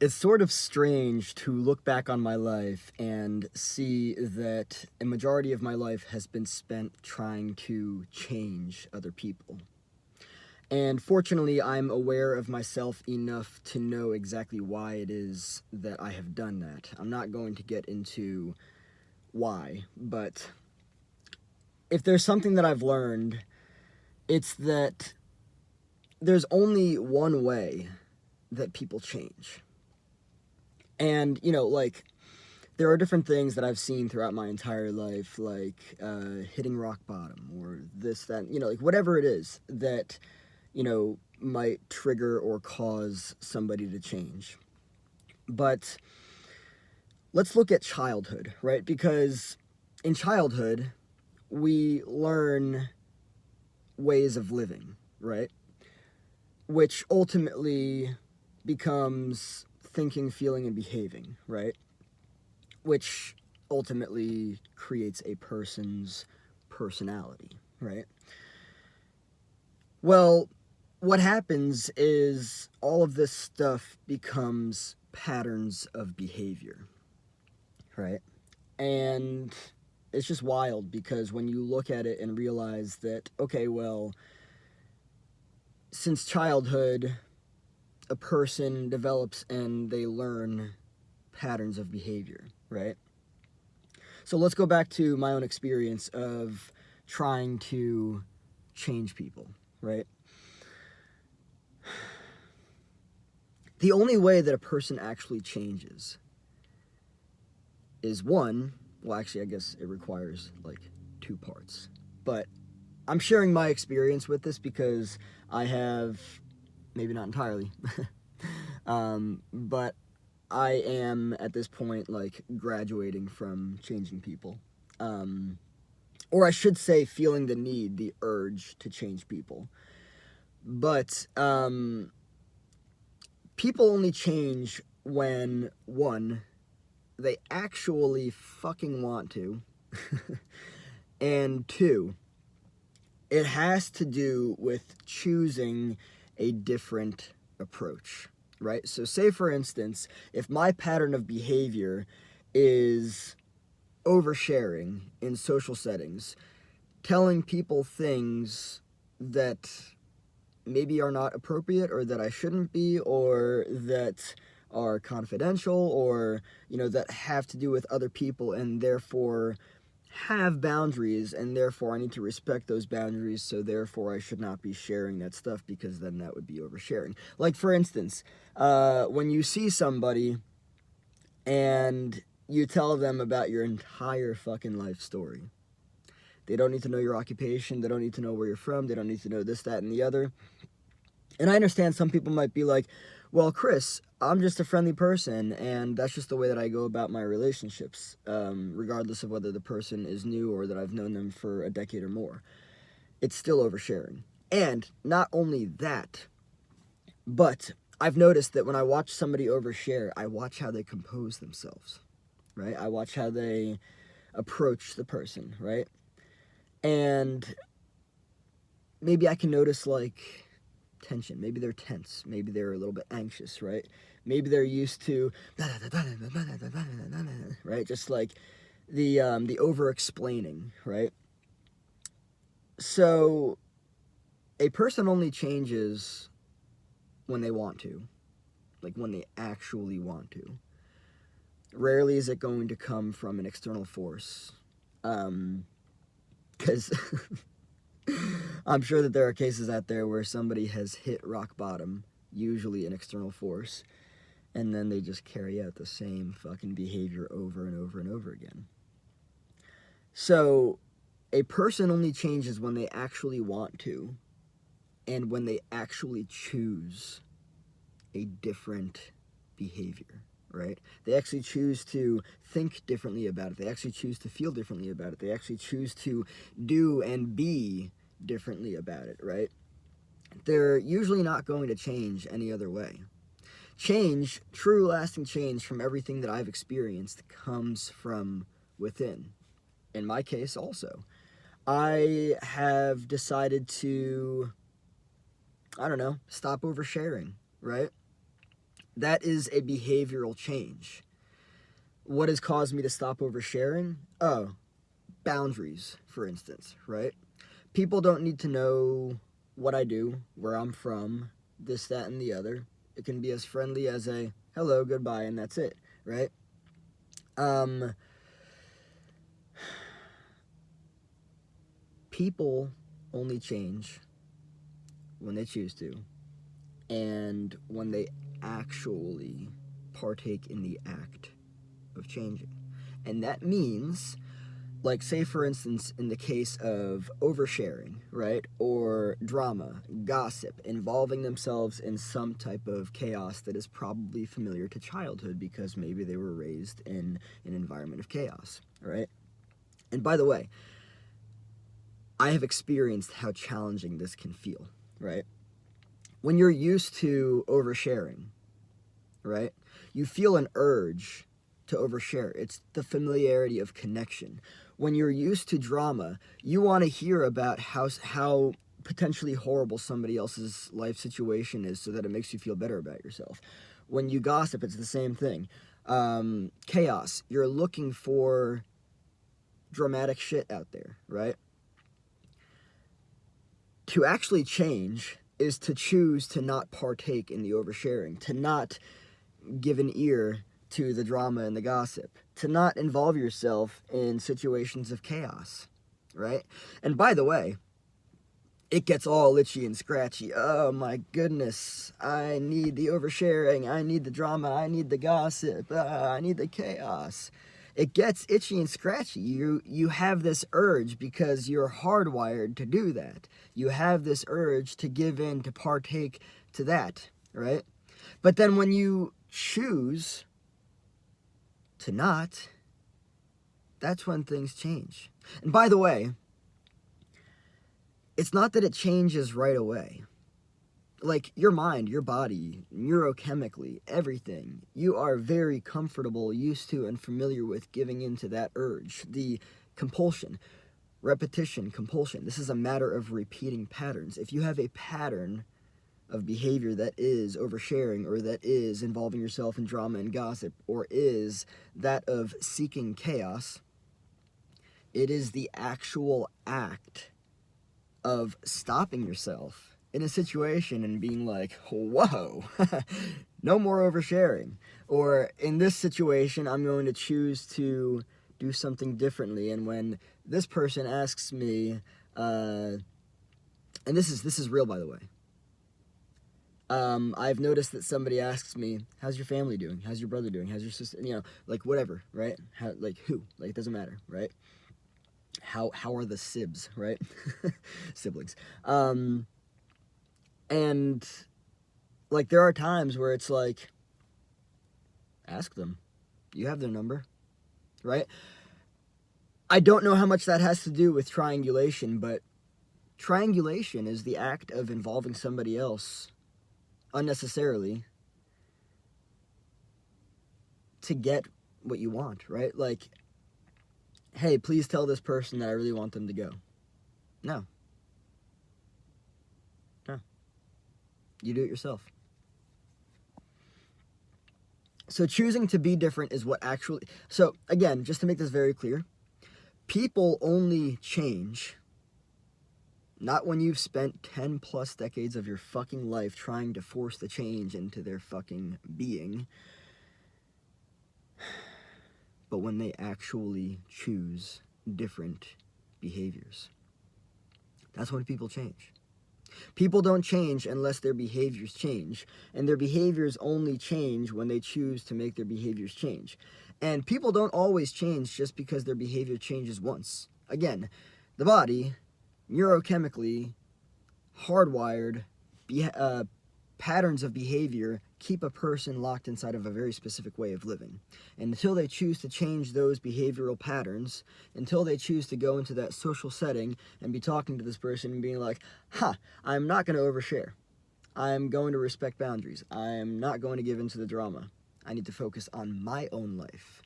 It's sort of strange to look back on my life and see that a majority of my life has been spent trying to change other people. And fortunately, I'm aware of myself enough to know exactly why it is that I have done that. I'm not going to get into why, but if there's something that I've learned, it's that there's only one way that people change. And, like, there are different things that I've seen throughout my entire life, like hitting rock bottom or this, that, like whatever it is that, might trigger or cause somebody to change. But let's look at childhood, right? Because in childhood, we learn ways of living, right? Which ultimately becomes thinking, feeling, and behaving, right? Which ultimately creates a person's personality, right? Well, what happens is all of this stuff becomes patterns of behavior, right? And it's just wild because when you look at it and realize that, okay, well, since childhood, a person develops and they learn patterns of behavior, right? So let's go back to my own experience of trying to change people, right? The only way that a person actually changes is one, well, actually, I guess it requires like two parts. But I'm sharing my experience with this because I have, maybe not entirely, but I am at this point like graduating from changing people. Or I should say, feeling the need, the urge to change people. But people only change when, one, they actually fucking want to, and two, it has to do with choosing a different approach, right? So, say for instance, if my pattern of behavior is oversharing in social settings, telling people things that maybe are not appropriate or that I shouldn't be or that are confidential or, that have to do with other people and therefore have boundaries and therefore I need to respect those boundaries, so therefore I should not be sharing that stuff because then that would be oversharing. Like, for instance, when you see somebody and you tell them about your entire fucking life story. They don't need to know your occupation. They don't need to know where you're from. They don't need to know this, that, and the other. And I understand some people might be like, well, Chris, I'm just a friendly person, and that's just the way that I go about my relationships, regardless of whether the person is new or that I've known them for a decade or more. It's still oversharing. And not only that, but I've noticed that when I watch somebody overshare, I watch how they compose themselves, right? I watch how they approach the person, right? And maybe I can notice, like, tension. Maybe they're tense. Maybe they're a little bit anxious, right? Maybe they're used to, right? Just like the over-explaining, right? So a person only changes when they want to, like when they actually want to. Rarely is it going to come from an external force, because I'm sure that there are cases out there where somebody has hit rock bottom, usually an external force, and then they just carry out the same fucking behavior over and over and over again. So, a person only changes when they actually want to, and when they actually choose a different behavior, right? They actually choose to think differently about it. They actually choose to feel differently about it. They actually choose to do and be differently about it, right? They're usually not going to change any other way. Change, true lasting change from everything that I've experienced, comes from within. In my case, also. I have decided to, I don't know, stop oversharing, right? That is a behavioral change. What has caused me to stop oversharing? Oh, boundaries, for instance, right? People don't need to know what I do, where I'm from, this, that, and the other. It can be as friendly as a hello, goodbye, and that's it, right? People only change when they choose to, and when they actually partake in the act of changing. And that means, like, say for instance, in the case of oversharing, right, or drama, gossip, involving themselves in some type of chaos that is probably familiar to childhood because maybe they were raised in an environment of chaos, right? And by the way, I have experienced how challenging this can feel, right? When you're used to oversharing, right, you feel an urge to overshare. It's the familiarity of connection. When you're used to drama, you want to hear about how potentially horrible somebody else's life situation is so that it makes you feel better about yourself. When you gossip, it's the same thing. Chaos, you're looking for dramatic shit out there, right? To actually change is to choose to not partake in the oversharing, to not give an ear to the drama and the gossip, to not involve yourself in situations of chaos, right? And by the way, it gets all itchy and scratchy. Oh my goodness, I need the oversharing, I need the drama, I need the gossip, I need the chaos. It gets itchy and scratchy. You have this urge because you're hardwired to do that. You have this urge to give in, to partake to that, right? But then when you choose to not, that's when things change. And by the way, it's not that it changes right away. Like, your mind, your body, neurochemically, everything, you are very comfortable, used to, and familiar with giving into that urge, the compulsion, repetition, compulsion. This is a matter of repeating patterns. If you have a pattern of behavior that is oversharing, or that is involving yourself in drama and gossip, or is that of seeking chaos, it is the actual act of stopping yourself in a situation and being like, whoa, no more oversharing. Or in this situation, I'm going to choose to do something differently. And when this person asks me, and this is real, by the way. I've noticed that somebody asks me, how's your family doing? How's your brother doing? How's your sister? You know, like, whatever, right? How, like, who? Like, it doesn't matter, right? How are the sibs, right? Siblings. And, like, there are times where it's like, ask them. You have their number, right? I don't know how much that has to do with triangulation, but triangulation is the act of involving somebody else unnecessarily to get what you want, right? Like, hey, please tell this person that I really want them to go. No. You do it yourself. So choosing to be different is what actually... So, again, just to make this very clear, people only change not when you've spent 10 plus decades of your fucking life trying to force the change into their fucking being, but when they actually choose different behaviors. That's when people change. People don't change unless their behaviors change, and their behaviors only change when they choose to make their behaviors change. And people don't always change just because their behavior changes once. Again, the body, neurochemically, hardwired, patterns of behavior keep a person locked inside of a very specific way of living. And until they choose to change those behavioral patterns, until they choose to go into that social setting and be talking to this person and being like, I'm not going to overshare. I'm going to respect boundaries. I'm not going to give into the drama. I need to focus on my own life.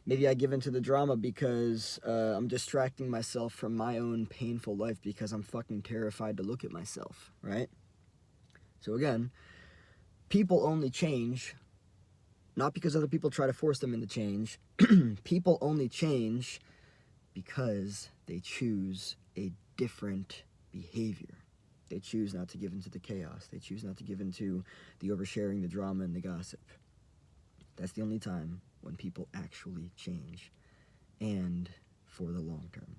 Maybe I give into the drama because I'm distracting myself from my own painful life because I'm fucking terrified to look at myself, right? So again, people only change Not because other people try to force them into change. People only change because they choose a different behavior. They choose not to give into the chaos. They choose not to give into the oversharing, the drama, and the gossip. That's the only time when people actually change, and for the long term.